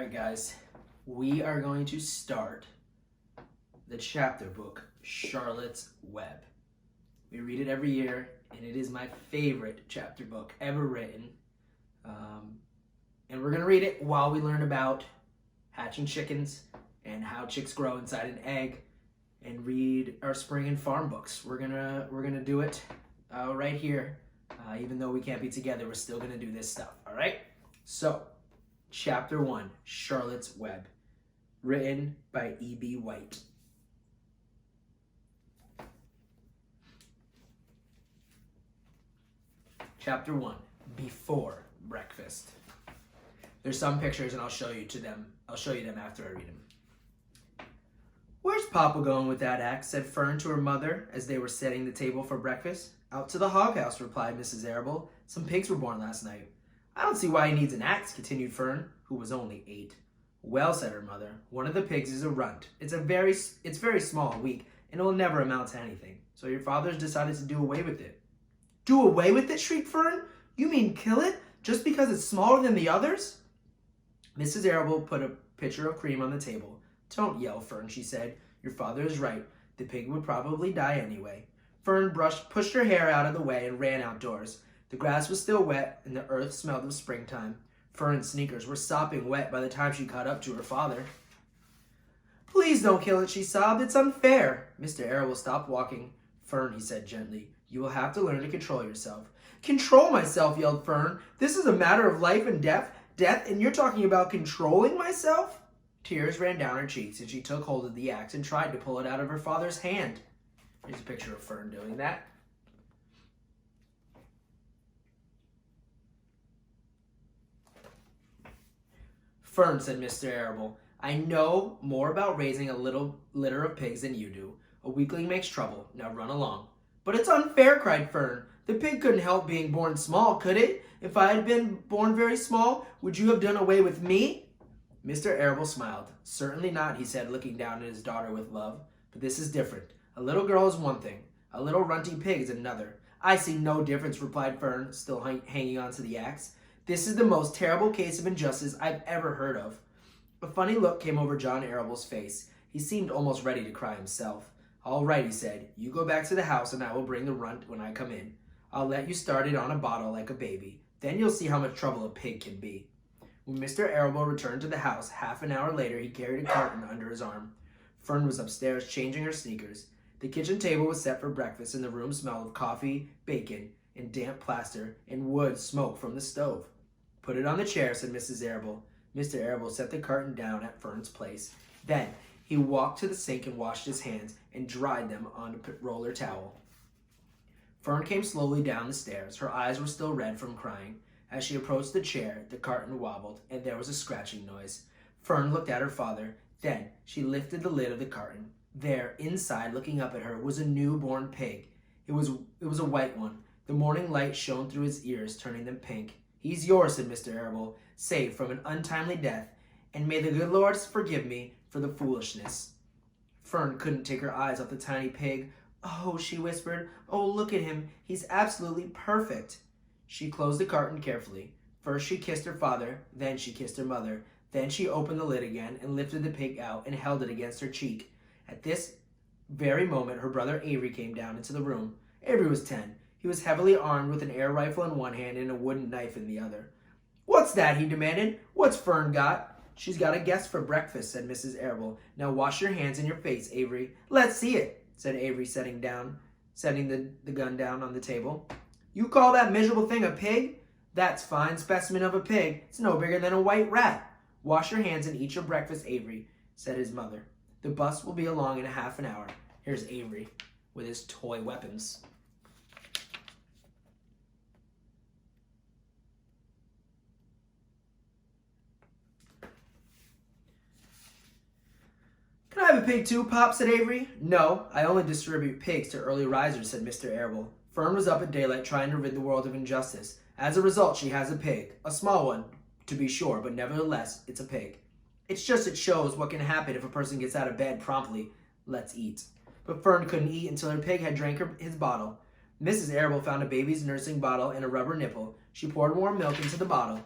Alright guys, we are going to start the chapter book, Charlotte's Web. We read it every year, and it is my favorite chapter book ever written. And we're going to read it while we learn about hatching chickens and how chicks grow inside an egg, and read our spring and farm books. We're gonna do it right here. Even though we can't be together, we're still gonna do this stuff. All right. So, Chapter 1, Charlotte's Web, written by E.B. White. Chapter 1, Before Breakfast. There's some pictures, and I'll show you them after I read them. "Where's Papa going with that axe?" said Fern to her mother as they were setting the table for breakfast. "Out to the hog house," replied Mrs. Arable. "Some pigs were born last night." "I don't see why he needs an axe," continued Fern, who was only 8. "Well," said her mother, "one of the pigs is a runt. It's very small and weak, and it will never amount to anything. So your father's decided to do away with it." "Do away with it?" shrieked Fern. "You mean kill it, just because it's smaller than the others?" Mrs. Arable put a pitcher of cream on the table. "Don't yell, Fern," she said. "Your father is right. The pig would probably die anyway." Fern pushed her hair out of the way and ran outdoors. The grass was still wet, and the earth smelled of springtime. Fern's sneakers were sopping wet by the time she caught up to her father. "Please don't kill it," she sobbed. "It's unfair." Mr. Arable stopped walking. "Fern," he said gently, "you will have to learn to control yourself." "Control myself?" yelled Fern. "This is a matter of life and death, and you're talking about controlling myself?" Tears ran down her cheeks, and she took hold of the axe and tried to pull it out of her father's hand. Here's a picture of Fern doing that. "Fern," said Mr. Arable, "I know more about raising a little litter of pigs than you do. A weakling makes trouble. Now run along." "But it's unfair," cried Fern. "The pig couldn't help being born small, could it? If I had been born very small, would you have done away with me?" Mr. Arable smiled. "Certainly not," he said, looking down at his daughter with love. "But this is different. A little girl is one thing. A little runty pig is another." "I see no difference," replied Fern, still hanging onto the axe. "This is the most terrible case of injustice I've ever heard of." A funny look came over John Arable's face. He seemed almost ready to cry himself. "All right," he said. "You go back to the house, and I will bring the runt when I come in. I'll let you start it on a bottle like a baby. Then you'll see how much trouble a pig can be." When Mr. Arable returned to the house half an hour later, he carried a carton under his arm. Fern was upstairs changing her sneakers. The kitchen table was set for breakfast, and the room smelled of coffee, bacon, and damp plaster, and wood smoke from the stove. "Put it on the chair," said Mrs. Arable. Mr. Arable set the carton down at Fern's place. Then he walked to the sink and washed his hands and dried them on a roller towel. Fern came slowly down the stairs. Her eyes were still red from crying. As she approached the chair, the carton wobbled, and there was a scratching noise. Fern looked at her father. Then she lifted the lid of the carton. There, inside, looking up at her, was a newborn pig. It was a white one. The morning light shone through his ears, turning them pink. "He's yours," said Mr. Arable, "saved from an untimely death, and may the good Lord forgive me for the foolishness." Fern couldn't take her eyes off the tiny pig. "Oh," she whispered, "oh, look at him. He's absolutely perfect." She closed the carton carefully. First she kissed her father, then she kissed her mother. Then she opened the lid again and lifted the pig out and held it against her cheek. At this very moment, her brother Avery came down into the room. Avery was 10. He was heavily armed with an air rifle in one hand and a wooden knife in the other. "What's that?" he demanded. "What's Fern got?" "She's got a guest for breakfast," said Mrs. Arable. "Now wash your hands and your face, Avery." "Let's see it," said Avery, setting the gun down on the table. "You call that miserable thing a pig? That's fine specimen of a pig. It's no bigger than a white rat." "Wash your hands and eat your breakfast, Avery," said his mother. "The bus will be along in a half an hour." Here's Avery with his toy weapons. "Can I have a pig too, Pop?" said Avery. "No, I only distribute pigs to early risers," said Mr. Arable. Fern was up at daylight trying to rid the world of injustice. As a result, she has a pig. A small one, to be sure, but nevertheless, it's a pig. It shows what can happen if a person gets out of bed promptly. Let's eat. But Fern couldn't eat until her pig had drank his bottle. Mrs. Arable found a baby's nursing bottle and a rubber nipple. She poured warm milk into the bottle,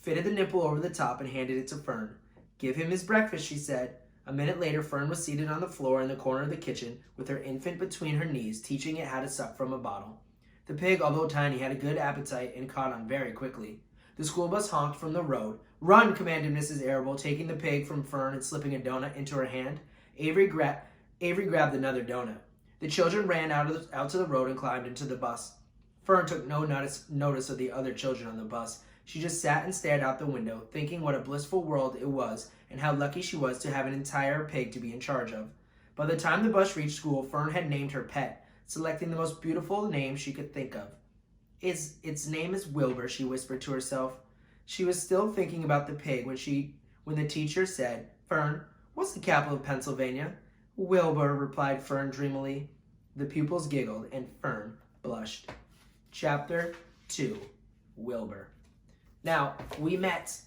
fitted the nipple over the top, and handed it to Fern. "Give him his breakfast," she said. A minute later, Fern was seated on the floor in the corner of the kitchen with her infant between her knees, teaching it how to suck from a bottle. The pig, although tiny, had a good appetite and caught on very quickly. The school bus honked from the road. "Run!" commanded Mrs. Arable, taking the pig from Fern and slipping a donut into her hand. Avery grabbed another donut. The children ran out to the road and climbed into the bus. Fern took no notice of the other children on the bus. She just sat and stared out the window, thinking what a blissful world it was and how lucky she was to have an entire pig to be in charge of. By the time the bus reached school, Fern had named her pet, selecting the most beautiful name she could think of. Its name is Wilbur," she whispered to herself. She was still thinking about the pig when the teacher said, "Fern, what's the capital of Pennsylvania?" "Wilbur," replied Fern dreamily. The pupils giggled, and Fern blushed. Chapter 2, Wilbur. Now, we met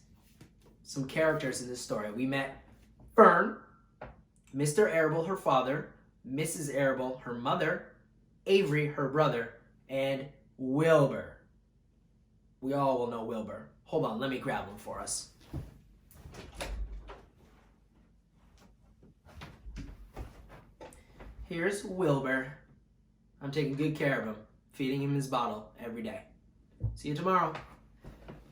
some characters in this story. We met Fern, Mr. Arable, her father, Mrs. Arable, her mother, Avery, her brother, and Wilbur. We all will know Wilbur. Hold on, let me grab him for us. Here's Wilbur. I'm taking good care of him, feeding him his bottle every day. See you tomorrow.